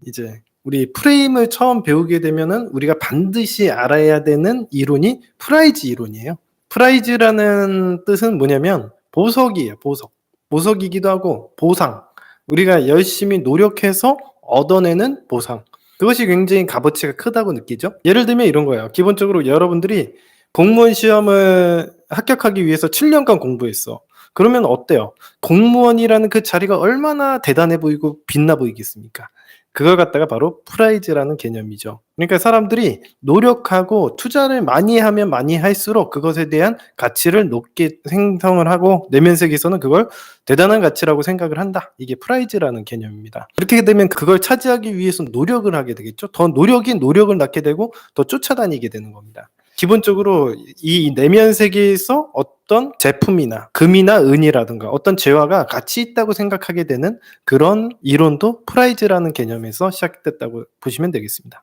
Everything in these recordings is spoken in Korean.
이제 우리 프레임을 처음 배우게 되면은 우리가 반드시 알아야 되는 이론이 프라이즈 이론이에요. 프라이즈라는 뜻은 뭐냐면 보석이에요, 보석. 보석이기도 하고 보상. 우리가 열심히 노력해서 얻어내는 보상. 그것이 굉장히 값어치가 크다고 느끼죠. 예를 들면 이런 거예요. 기본적으로 여러분들이 공무원 시험을 합격하기 위해서 7년간 공부했어. 그러면 어때요? 공무원이라는 그 자리가 얼마나 대단해 보이고 빛나 보이겠습니까? 그걸 갖다가 바로 프라이즈라는 개념이죠. 그러니까 사람들이 노력하고 투자를 많이 하면 많이 할수록 그것에 대한 가치를 높게 생성을 하고 내면 세계에서는 그걸 대단한 가치라고 생각을 한다. 이게 프라이즈라는 개념입니다. 그렇게 되면 그걸 차지하기 위해서 노력을 하게 되겠죠. 더 노력이 노력을 낳게 되고 더 쫓아다니게 되는 겁니다. 기본적으로 이 내면 세계에서 어떤 제품이나 금이나 은이라든가 어떤 재화가 가치 있다고 생각하게 되는 그런 이론도 프라이즈라는 개념에서 시작됐다고 보시면 되겠습니다.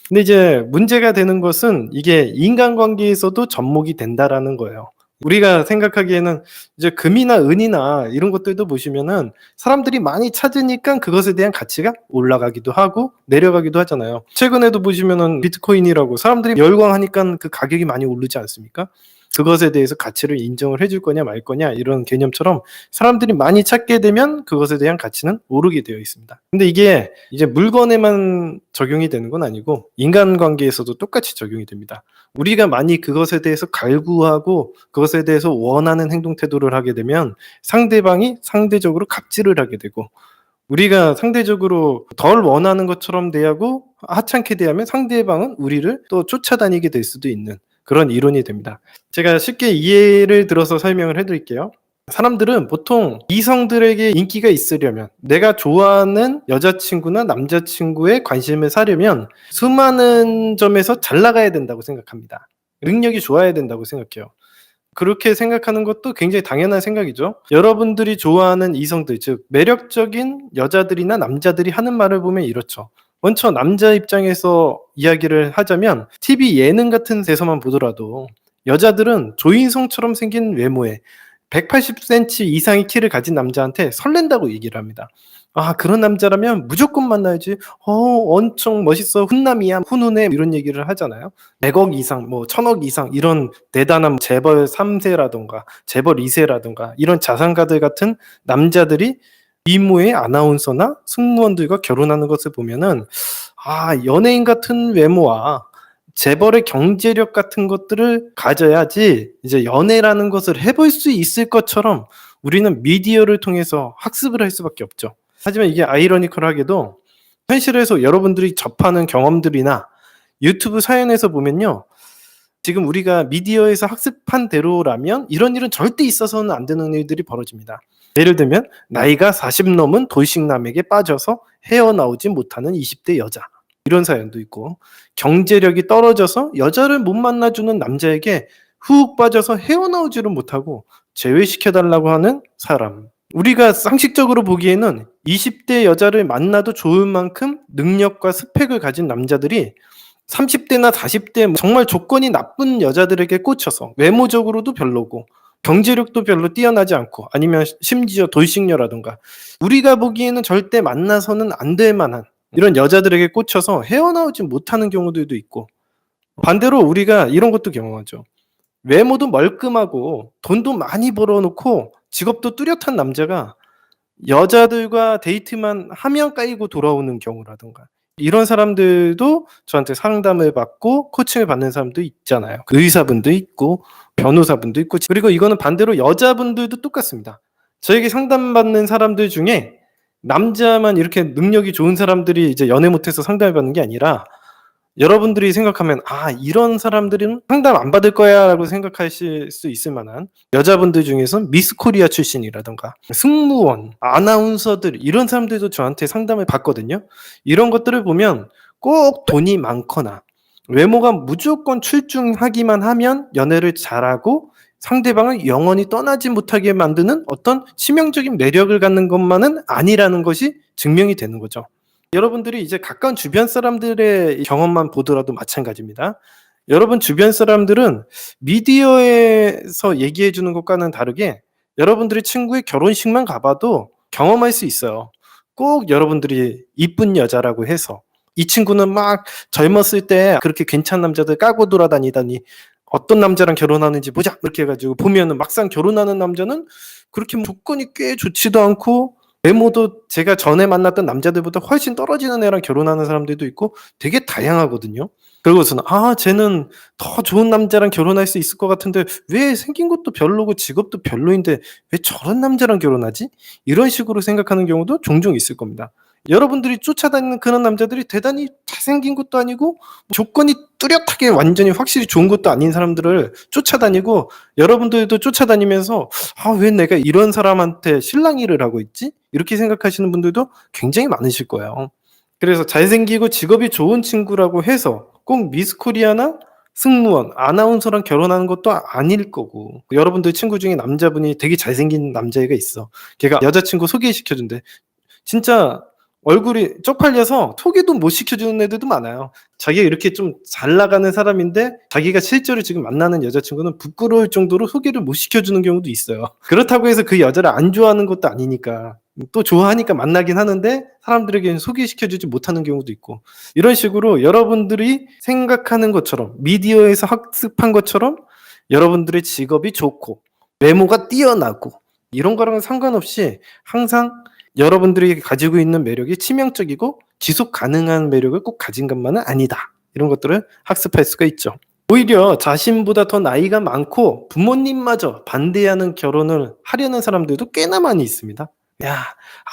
근데 이제 문제가 되는 것은 이게 인간관계에서도 접목이 된다라는 거예요. 우리가 생각하기에는 이제 금이나 은이나 이런 것들도 보시면은 사람들이 많이 찾으니까 그것에 대한 가치가 올라가기도 하고 내려가기도 하잖아요. 최근에도 보시면은 비트코인이라고 사람들이 열광하니까 그 가격이 많이 오르지 않습니까? 그것에 대해서 가치를 인정을 해줄 거냐 말 거냐 이런 개념처럼 사람들이 많이 찾게 되면 그것에 대한 가치는 오르게 되어 있습니다. 근데 이게 이제 물건에만 적용이 되는 건 아니고 인간관계에서도 똑같이 적용이 됩니다. 우리가 많이 그것에 대해서 갈구하고 그것에 대해서 원하는 행동 태도를 하게 되면 상대방이 상대적으로 갑질을 하게 되고 우리가 상대적으로 덜 원하는 것처럼 대하고 하찮게 대하면 상대방은 우리를 또 쫓아다니게 될 수도 있는 그런 이론이 됩니다. 제가 쉽게 예를 들어서 설명을 해드릴게요. 사람들은 보통 이성들에게 인기가 있으려면 내가 좋아하는 여자친구나 남자친구의 관심을 사려면 수많은 점에서 잘 나가야 된다고 생각합니다. 능력이 좋아야 된다고 생각해요. 그렇게 생각하는 것도 굉장히 당연한 생각이죠. 여러분들이 좋아하는 이성들, 즉 매력적인 여자들이나 남자들이 하는 말을 보면 이렇죠. 먼저 남자 입장에서 이야기를 하자면 TV 예능 같은 데서만 보더라도 여자들은 조인성처럼 생긴 외모에 180cm 이상의 키를 가진 남자한테 설렌다고 얘기를 합니다. 아, 그런 남자라면 무조건 만나야지. 엄청 멋있어. 훈남이야. 훈훈해. 이런 얘기를 하잖아요. 100억 이상, 뭐 1000억 이상 이런 대단한 재벌 3세라든가 재벌 2세라든가 이런 자산가들 같은 남자들이 미모의 아나운서나 승무원들과 결혼하는 것을 보면은 아, 연예인 같은 외모와 재벌의 경제력 같은 것들을 가져야지 이제 연애라는 것을 해볼 수 있을 것처럼 우리는 미디어를 통해서 학습을 할 수밖에 없죠. 하지만 이게 아이러니컬하게도 현실에서 여러분들이 접하는 경험들이나 유튜브 사연에서 보면요. 지금 우리가 미디어에서 학습한 대로라면 이런 일은 절대 있어서는 안 되는 일들이 벌어집니다. 예를 들면 나이가 40 넘은 돌싱남에게 빠져서 헤어나오지 못하는 20대 여자. 이런 사연도 있고 경제력이 떨어져서 여자를 못 만나주는 남자에게 훅 빠져서 헤어나오지를 못하고 제외시켜달라고 하는 사람. 우리가 상식적으로 보기에는 20대 여자를 만나도 좋을 만큼 능력과 스펙을 가진 남자들이 30대나 40대 정말 조건이 나쁜 여자들에게 꽂혀서 외모적으로도 별로고 경제력도 별로 뛰어나지 않고 아니면 심지어 돌싱녀라든가 우리가 보기에는 절대 만나서는 안 될 만한 이런 여자들에게 꽂혀서 헤어나오지 못하는 경우들도 있고 반대로 우리가 이런 것도 경험하죠. 외모도 멀끔하고 돈도 많이 벌어놓고 직업도 뚜렷한 남자가 여자들과 데이트만 하면 까이고 돌아오는 경우라든가 이런 사람들도 저한테 상담을 받고 코칭을 받는 사람도 있잖아요. 의사분도 있고 변호사분도 있고 그리고 이거는 반대로 여자분들도 똑같습니다. 저에게 상담받는 사람들 중에 남자만 이렇게 능력이 좋은 사람들이 이제 연애 못해서 상담을 받는 게 아니라 여러분들이 생각하면 '아 이런 사람들은 상담 안 받을 거야.'라고 생각하실 수 있을 만한 여자분들 중에선 미스 코리아 출신이라든가 승무원, 아나운서들 이런 사람들도 저한테 상담을 받거든요. 이런 것들을 보면 꼭 돈이 많거나 외모가 무조건 출중하기만 하면 연애를 잘하고 상대방을 영원히 떠나지 못하게 만드는 어떤 치명적인 매력을 갖는 것만은 아니라는 것이 증명이 되는 거죠. 여러분들이 이제 가까운 주변 사람들의 경험만 보더라도 마찬가지입니다. 여러분 주변 사람들은 미디어에서 얘기해 주는 것과는 다르게 여러분들의 친구의 결혼식만 가봐도 경험할 수 있어요. 꼭 여러분들이 이쁜 여자라고 해서 이 친구는 막 젊었을 때 그렇게 괜찮은 남자들 까고 돌아다니더니 어떤 남자랑 결혼하는지 보자 이렇게 해 가지고 보면은 막상 결혼하는 남자는 그렇게 뭐 조건이 꽤 좋지도 않고 외모도 제가 전에 만났던 남자들보다 훨씬 떨어지는 애랑 결혼하는 사람들도 있고 되게 다양하거든요. 그러고서는 '아 쟤는 더 좋은 남자랑 결혼할 수 있을 것 같은데 왜 생긴 것도 별로고 직업도 별로인데 왜 저런 남자랑 결혼하지?' 이런 식으로 생각하는 경우도 종종 있을 겁니다. 여러분들이 쫓아다니는 그런 남자들이 대단히 잘생긴 것도 아니고 조건이 뚜렷하게 완전히 확실히 좋은 것도 아닌 사람들을 쫓아다니고 여러분들도 쫓아다니면서 '아 왜 내가 이런 사람한테 실랑이를 하고 있지?' 이렇게 생각하시는 분들도 굉장히 많으실 거예요. 그래서 잘생기고 직업이 좋은 친구라고 해서 꼭 미스 코리아나 승무원, 아나운서랑 결혼하는 것도 아닐 거고 여러분들 친구 중에 남자분이 되게 잘생긴 남자애가 있어. 걔가 여자친구 소개시켜 준대. 진짜 얼굴이 쪽팔려서 소개도 못 시켜주는 애들도 많아요. 자기가 이렇게 좀 잘 나가는 사람인데 자기가 실제로 지금 만나는 여자친구는 부끄러울 정도로 소개를 못 시켜주는 경우도 있어요. 그렇다고 해서 그 여자를 안 좋아하는 것도 아니니까. 또 좋아하니까 만나긴 하는데 사람들에게는 소개시켜주지 못하는 경우도 있고 이런 식으로 여러분들이 생각하는 것처럼 미디어에서 학습한 것처럼 여러분들의 직업이 좋고 외모가 뛰어나고 이런 거랑은 상관없이 항상 여러분들이 가지고 있는 매력이 치명적이고 지속 가능한 매력을 꼭 가진 것만은 아니다. 이런 것들을 학습할 수가 있죠. 오히려 자신보다 더 나이가 많고 부모님마저 반대하는 결혼을 하려는 사람들도 꽤나 많이 있습니다. 야,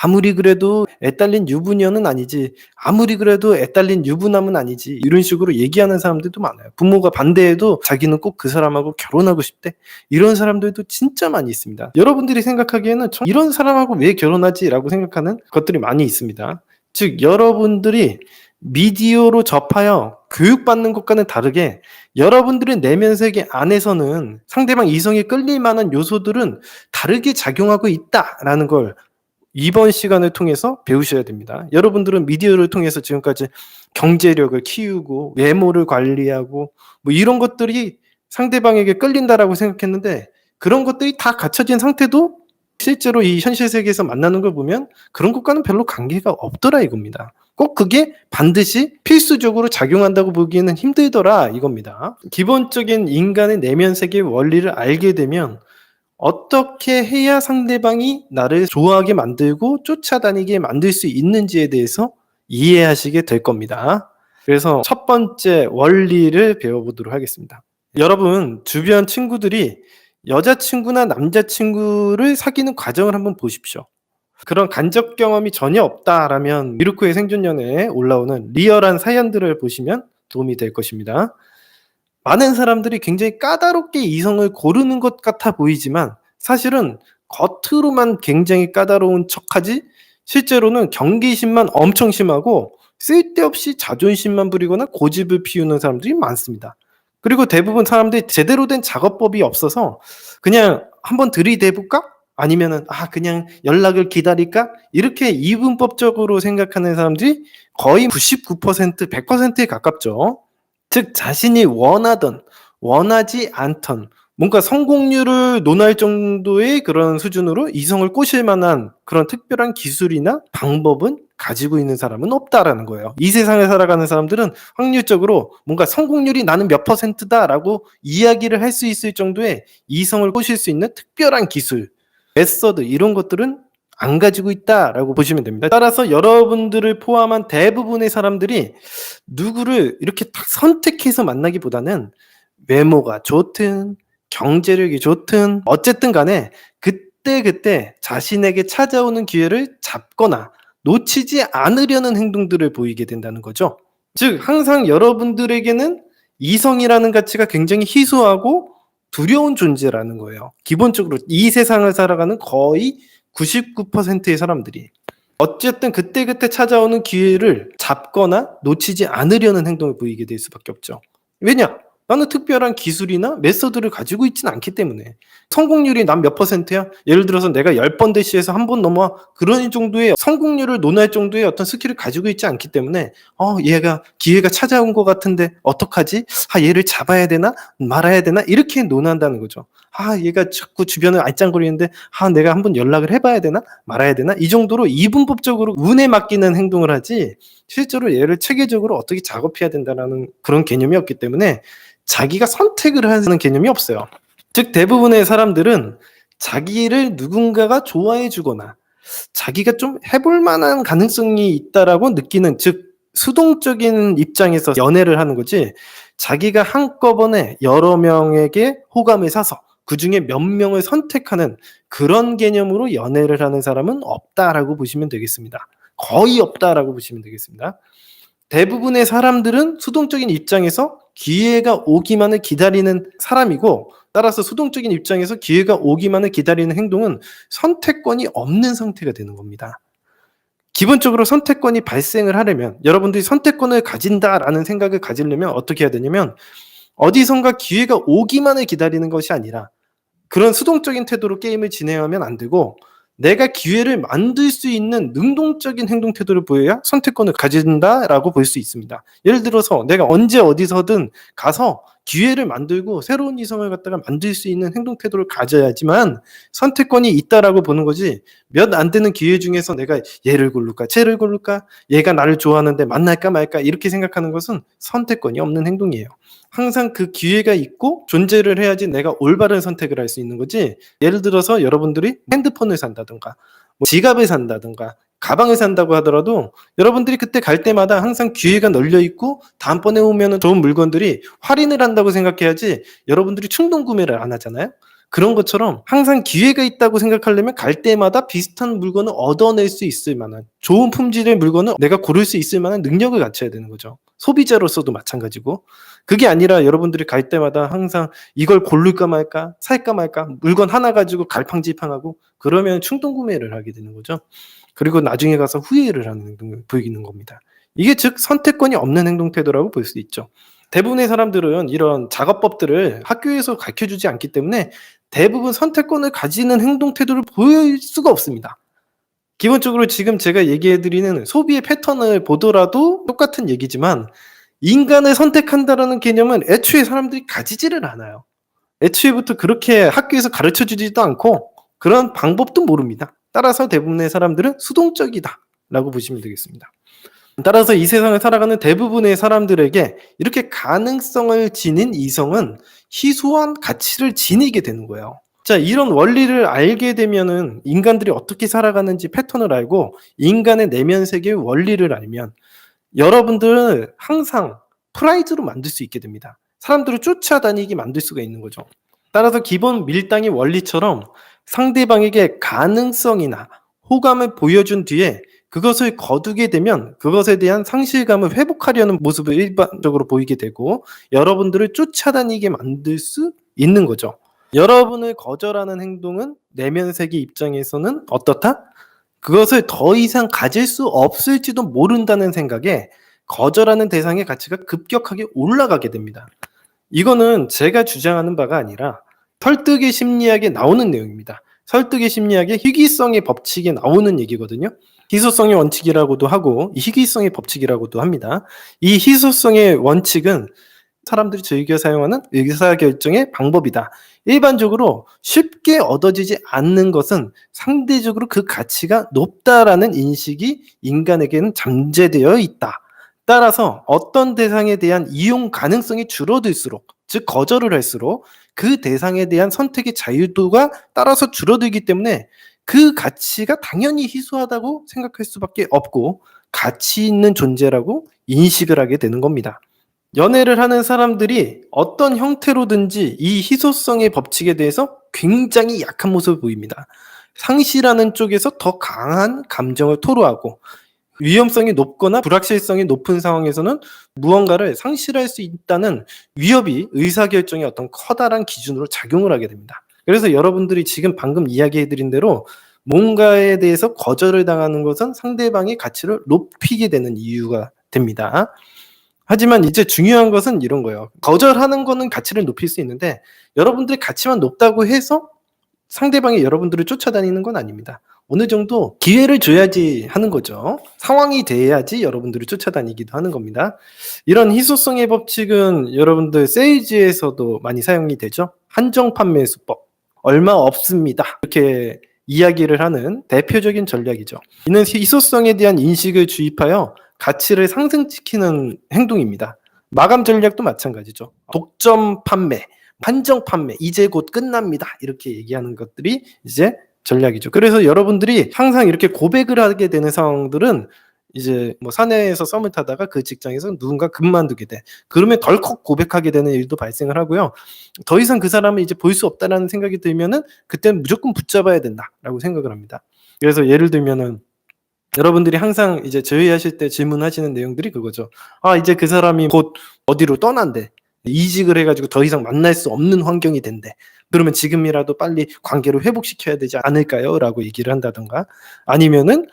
아무리 그래도 애 딸린 유부녀는 아니지. 아무리 그래도 애 딸린 유부남은 아니지. 이런 식으로 얘기하는 사람들도 많아요. 부모가 반대해도 자기는 꼭 그 사람하고 결혼하고 싶대. 이런 사람들도 진짜 많이 있습니다. 여러분들이 생각하기에는 이런 사람하고 왜 결혼하지라고 생각하는 것들이 많이 있습니다. 즉 여러분들이 미디어로 접하여 교육받는 것과는 다르게 여러분들의 내면 세계 안에서는 상대방 이성에 끌릴 만한 요소들은 다르게 작용하고 있다라는 걸 이번 시간을 통해서 배우셔야 됩니다. 여러분들은 미디어를 통해서 지금까지 경제력을 키우고 외모를 관리하고 뭐 이런 것들이 상대방에게 끌린다라고 생각했는데 그런 것들이 다 갖춰진 상태도 실제로 이 현실 세계에서 만나는 걸 보면 그런 것과는 별로 관계가 없더라 이겁니다. 꼭 그게 반드시 필수적으로 작용한다고 보기에는 힘들더라 이겁니다. 기본적인 인간의 내면 세계의 원리를 알게 되면 어떻게 해야 상대방이 나를 좋아하게 만들고 쫓아다니게 만들 수 있는지에 대해서 이해하시게 될 겁니다. 그래서 첫 번째 원리를 배워보도록 하겠습니다. 여러분 주변 친구들이 여자친구나 남자친구를 사귀는 과정을 한번 보십시오. 그런 간접 경험이 전혀 없다라면 미루코의 생존연애에 올라오는 리얼한 사연들을 보시면 도움이 될 것입니다. 많은 사람들이 굉장히 까다롭게 이성을 고르는 것 같아 보이지만 사실은 겉으로만 굉장히 까다로운 척하지 실제로는 경계심만 엄청 심하고 쓸데없이 자존심만 부리거나 고집을 피우는 사람들이 많습니다. 그리고 대부분 사람들이 제대로 된 작업법이 없어서 그냥 '한번 들이대 볼까?' 아니면은 '아 그냥 연락을 기다릴까?' 이렇게 이분법적으로 생각하는 사람들이 거의 99% 100%에 가깝죠. 즉 자신이 원하던 원하지 않던 뭔가 성공률을 논할 정도의 그런 수준으로 이성을 꼬실 만한 그런 특별한 기술이나 방법은 가지고 있는 사람은 없다라는 거예요. 이 세상을 살아가는 사람들은 확률적으로 뭔가 성공률이 나는 몇 %다라고 이야기를 할 수 있을 정도의 이성을 꼬실 수 있는 특별한 기술, 메서드 이런 것들은 안 가지고 있다라고 보시면 됩니다. 따라서 여러분들을 포함한 대부분의 사람들이 누구를 이렇게 딱 선택해서 만나기보다는 외모가 좋든 경제력이 좋든 어쨌든 간에 그때그때 자신에게 찾아오는 기회를 잡거나 놓치지 않으려는 행동들을 보이게 된다는 거죠. 즉 항상 여러분들에게는 이성이라는 가치가 굉장히 희소하고 두려운 존재라는 거예요. 기본적으로 이 세상을 살아가는 거의 99%의 사람들이. 어쨌든 그때그때 찾아오는 기회를 잡거나 놓치지 않으려는 행동을 보이게 될 수밖에 없죠. 왜냐? 나는 특별한 기술이나 메소드를 가지고 있지는 않기 때문에. 성공률이 난 몇 %야? 예를 들어서 내가 10번 대시해서 1번 넘어와. 그런 정도의 성공률을 논할 정도의 어떤 스킬을 가지고 있지 않기 때문에 얘가 기회가 찾아온 것 같은데 어떡하지? 얘를 잡아야 되나? 말아야 되나? 이렇게 논한다는 거죠. 얘가 자꾸 주변을 알짱거리는데 내가 한번 연락을 해 봐야 되나? 말아야 되나? 이 정도로 이분법적으로 운에 맡기는 행동을 하지 실제로 얘를 체계적으로 어떻게 작업해야 된다라는 그런 개념이 없기 때문에 자기가 선택을 하는 개념이 없어요. 즉 대부분의 사람들은 자기를 누군가가 좋아해 주거나 자기가 좀 해볼 만한 가능성이 있다라고 느끼는, 즉 수동적인 입장에서 연애를 하는 거지, 자기가 한꺼번에 여러 명에게 호감을 사서 그중에 몇 명을 선택하는 그런 개념으로 연애를 하는 사람은 없다라고 보시면 되겠습니다. 거의 없다라고 보시면 되겠습니다. 대부분의 사람들은 수동적인 입장에서 기회가 오기만을 기다리는 사람이고, 따라서 수동적인 입장에서 기회가 오기만을 기다리는 행동은 선택권이 없는 상태가 되는 겁니다. 기본적으로 선택권이 발생을 하려면, 여러분들이 선택권을 가진다라는 생각을 가지려면 어떻게 해야 되냐면, 어디선가 기회가 오기만을 기다리는 것이 아니라 그런 수동적인 태도로 게임을 진행하면 안 되고, 내가 기회를 만들 수 있는 능동적인 행동 태도를 보여야 선택권을 가진다라고 볼 수 있습니다. 예를 들어서 내가 언제 어디서든 가서 기회를 만들고 새로운 이성을 갖다가 만들 수 있는 행동 태도를 가져야지만 선택권이 있다라고 보는 거지, 몇 안 되는 기회 중에서 내가 얘를 고를까 쟤를 고를까, 얘가 나를 좋아하는데 만날까 말까 이렇게 생각하는 것은 선택권이 없는 행동이에요. 항상 그 기회가 있고 존재를 해야지 내가 올바른 선택을 할 수 있는 거지. 예를 들어서 여러분들이 핸드폰을 산다든가 지갑을 산다든가 가방을 산다고 하더라도 여러분들이 그때 갈 때마다 항상 기회가 널려 있고 다음번에 오면은 좋은 물건들이 할인을 한다고 생각해야지 여러분들이 충동 구매를 안 하잖아요. 그런 것처럼 항상 기회가 있다고 생각하려면 갈 때마다 비슷한 물건을 얻어낼 수 있을 만한 좋은 품질의 물건을 내가 고를 수 있을 만한 능력을 갖춰야 되는 거죠. 소비자로서도 마찬가지고. 그게 아니라 여러분들이 갈 때마다 항상 이걸 고를까 말까, 살까 말까, 물건 하나 가지고 갈팡질팡하고 그러면 충동 구매를 하게 되는 거죠. 그리고 나중에 가서 후회를 하는 행동을 보이는 겁니다. 이게 즉 선택권이 없는 행동 태도라고 볼 수 있죠. 대부분의 사람들은 이런 작업법들을 학교에서 가르쳐주지 않기 때문에 대부분 선택권을 가지는 행동 태도를 보일 수가 없습니다. 기본적으로 지금 제가 얘기해 드리는 소비의 패턴을 보더라도 똑같은 얘기지만, 인간을 선택한다라는 개념은 애초에 사람들이 가지지를 않아요. 애초에부터 그렇게 학교에서 가르쳐 주지도 않고 그런 방법도 모릅니다. 따라서 대부분의 사람들은 수동적이다라고 보시면 되겠습니다. 따라서 이 세상을 살아가는 대부분의 사람들에게 이렇게 가능성을 지닌 이성은 희소한 가치를 지니게 되는 거예요. 자, 이런 원리를 알게 되면은 인간들이 어떻게 살아가는지 패턴을 알고 인간의 내면 세계의 원리를 알면 여러분들은 항상 프라이드로 만들 수 있게 됩니다. 사람들을 쫓아다니게 만들 수가 있는 거죠. 따라서 기본 밀당의 원리처럼 상대방에게 가능성이나 호감을 보여준 뒤에 그것을 거두게 되면 그것에 대한 상실감을 회복하려는 모습을 일반적으로 보이게 되고 여러분들을 쫓아다니게 만들 수 있는 거죠. 여러분을 거절하는 행동은 내면 세계 입장에서는 어떻다? 그것을 더 이상 가질 수 없을지도 모른다는 생각에 거절하는 대상의 가치가 급격하게 올라가게 됩니다. 이거는 제가 주장하는 바가 아니라 설득의 심리학에 나오는 내용입니다. 설득의 심리학의 희귀성의 법칙에 나오는 얘기거든요. 희소성의 원칙이라고도 하고 이 희귀성의 법칙이라고도 합니다. 이 희소성의 원칙은 사람들이 즐겨 사용하는 의사결정의 방법이다. 일반적으로 쉽게 얻어지지 않는 것은 상대적으로 그 가치가 높다라는 인식이 인간에게는 잠재되어 있다. 따라서 어떤 대상에 대한 이용 가능성이 줄어들수록, 즉 거절을 할수록 그 대상에 대한 선택의 자유도가 따라서 줄어들기 때문에 그 가치가 당연히 희소하다고 생각할 수밖에 없고 가치 있는 존재라고 인식을 하게 되는 겁니다. 연애를 하는 사람들이 어떤 형태로든지 이 희소성의 법칙에 대해서 굉장히 약한 모습을 보입니다. 상실하는 쪽에서 더 강한 감정을 토로하고 위험성이 높거나 불확실성이 높은 상황에서는 무언가를 상실할 수 있다는 위협이 의사결정의 어떤 커다란 기준으로 작용을 하게 됩니다. 그래서 여러분들이 지금 방금 이야기해드린 대로 뭔가에 대해서 거절을 당하는 것은 상대방의 가치를 높이게 되는 이유가 됩니다. 하지만 이제 중요한 것은 이런 거예요. 거절하는 거는 가치를 높일 수 있는데 여러분들의 가치만 높다고 해서 상대방이 여러분들을 쫓아다니는 건 아닙니다. 어느 정도 기회를 줘야지 하는 거죠. 상황이 돼야지 여러분들을 쫓아다니기도 하는 겁니다. 이런 희소성의 법칙은 여러분들 세일즈에서도 많이 사용이 되죠. 한정 판매 수법. 얼마 없습니다. 이렇게 이야기를 하는 대표적인 전략이죠. 이는 희소성에 대한 인식을 주입하여 가치를 상승시키는 행동입니다. 마감 전략도 마찬가지죠. 독점 판매, 한정 판매, 이제 곧 끝납니다. 이렇게 얘기하는 것들이 이제 전략이죠. 그래서 여러분들이 항상 이렇게 고백을 하게 되는 상황들은 이제 뭐 사내에서 썸을 타다가 그 직장에서 누군가 그만두게 돼. 그러면 덜컥 고백하게 되는 일도 발생을 하고요. 더 이상 그 사람을 이제 볼 수 없다라는 생각이 들면은 그때는 무조건 붙잡아야 된다라고 생각을 합니다. 그래서 예를 들면은 여러분들이 항상 이제 제의하실 때 질문하시는 내용들이 그거죠. 아, 이제 그 사람이 곧 어디로 떠난대. 이직을 해가지고 더 이상 만날 수 없는 환경이 된대. 그러면 지금이라도 빨리 관계를 회복시켜야 되지 않을까요? 라고 얘기를 한다던가 아니면은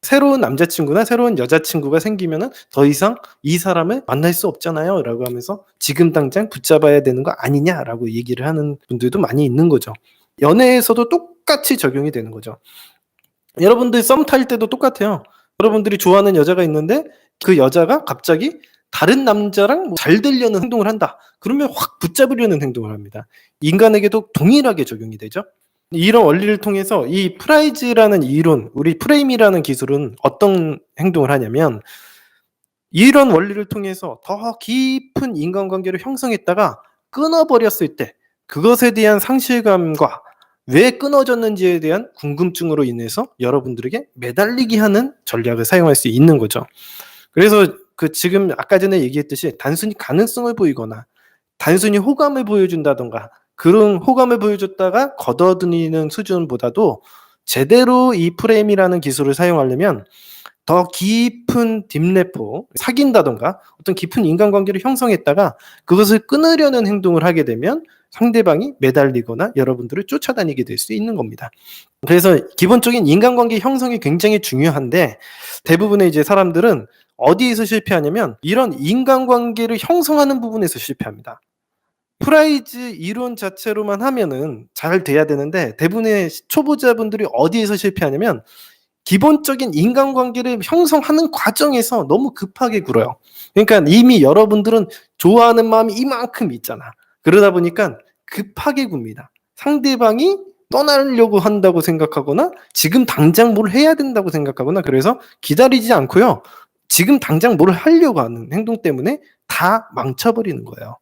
새로운 남자친구나 새로운 여자친구가 생기면은 더 이상 이 사람을 만날 수 없잖아요. 라고 하면서 지금 당장 붙잡아야 되는 거 아니냐라고 얘기를 하는 분들도 많이 있는 거죠. 연애에서도 똑같이 적용이 되는 거죠. 여러분들 썸 탈 때도 똑같아요. 여러분들이 좋아하는 여자가 있는데 그 여자가 갑자기 다른 남자랑 잘 되려는 행동을 한다. 그러면 확 붙잡으려는 행동을 합니다. 인간에게도 동일하게 적용이 되죠. 이런 원리를 통해서 이 프라이즈라는 이론, 우리 프레임이라는 기술은 어떤 행동을 하냐면 이런 원리를 통해서 더 깊은 인간관계를 형성했다가 끊어버렸을 때 그것에 대한 상실감과 왜 끊어졌는지에 대한 궁금증으로 인해서 여러분들에게 매달리게 하는 전략을 사용할 수 있는 거죠. 그래서 그 지금 아까 전에 얘기했듯이 단순히 가능성을 보이거나 단순히 호감을 보여준다던가 그런 호감을 보여줬다가 걷어들이는 수준보다도 제대로 이 프레임이라는 기술을 사용하려면 더 깊은 딥래퍼, 사귄다던가 어떤 깊은 인간관계를 형성했다가 그것을 끊으려는 행동을 하게 되면 상대방이 매달리거나 여러분들을 쫓아다니게 될 수 있는 겁니다. 그래서 기본적인 인간관계 형성이 굉장히 중요한데 대부분의 이제 사람들은 어디에서 실패하냐면 이런 인간관계를 형성하는 부분에서 실패합니다. 프라이즈 이론 자체로만 하면은 잘 돼야 되는데 대부분의 초보자분들이 어디에서 실패하냐면 기본적인 인간관계를 형성하는 과정에서 너무 급하게 굴어요. 그러니까 이미 여러분들은 좋아하는 마음이 이만큼 있잖아. 그러다 보니까 급하게 굽니다. 상대방이 떠나려고 한다고 생각하거나 지금 당장 뭘 해야 된다고 생각하거나 그래서 기다리지 않고요. 지금 당장 뭘 하려고 하는 행동 때문에 다 망쳐버리는 거예요.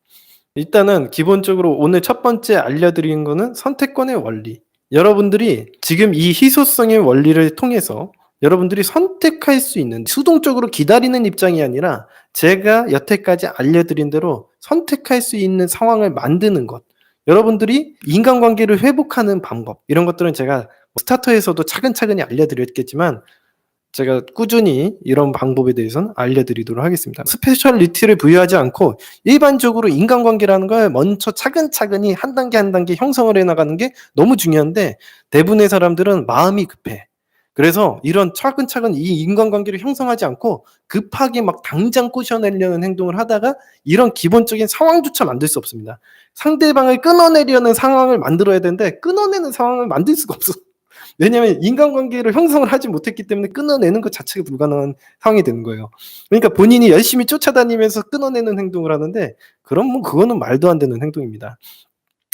일단은 기본적으로 오늘 첫 번째 알려드린 거는 선택권의 원리. 여러분들이 지금 이 희소성의 원리를 통해서 여러분들이 선택할 수 있는 수동적으로 기다리는 입장이 아니라 제가 여태까지 알려드린 대로 선택할 수 있는 상황을 만드는 것. 여러분들이 인간관계를 회복하는 방법 이런 것들은 제가 스타터에서도 차근차근히 알려드렸겠지만 제가 꾸준히 이런 방법에 대해서는 알려드리도록 하겠습니다. 스페셜리티를 부여하지 않고 일반적으로 인간관계라는 걸 먼저 차근차근히 한 단계 한 단계 형성을 해나가는 게 너무 중요한데 대부분의 사람들은 마음이 급해. 그래서 이런 차근차근 이 인간관계를 형성하지 않고 급하게 막 당장 꼬셔내려는 행동을 하다가 이런 기본적인 상황조차 만들 수 없습니다. 상대방을 끊어내려는 상황을 만들어야 되는데 끊어내는 상황을 만들 수가 없어. 왜냐하면 인간관계를 형성을 하지 못했기 때문에 끊어내는 것 자체가 불가능한 상황이 되는 거예요. 그러니까 본인이 열심히 쫓아다니면서 끊어내는 행동을 하는데 그럼 뭐 그거는 말도 안 되는 행동입니다.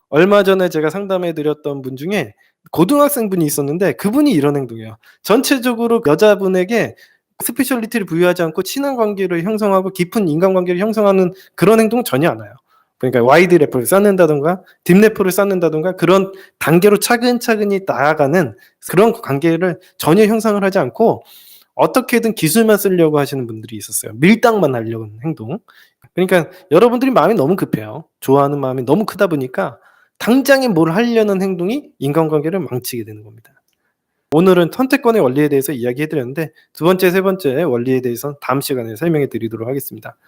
얼마 전에 제가 상담해 드렸던 분 중에 고등학생분이 있었는데 그분이 이런 행동이에요. 전체적으로 여자분에게 스페셜리티를 부여하지 않고 친한 관계를 형성하고 깊은 인간관계를 형성하는 그런 행동은 전혀 안 해요. 그러니까 와이드 래퍼를 쌓는다든가 딥 래퍼를 쌓는다든가 그런 단계로 차근차근히 나아가는 그런 관계를 전혀 형성을 하지 않고 어떻게든 기술만 쓰려고 하시는 분들이 있었어요. 밀당만 하려고 하는 행동. 그러니까 여러분들이 마음이 너무 급해요. 좋아하는 마음이 너무 크다 보니까 당장에 뭘 하려는 행동이 인간관계를 망치게 되는 겁니다. 오늘은 선택권의 원리에 대해서 이야기해 드렸는데 두 번째, 세 번째 원리에 대해서는 다음 시간에 설명해 드리도록 하겠습니다.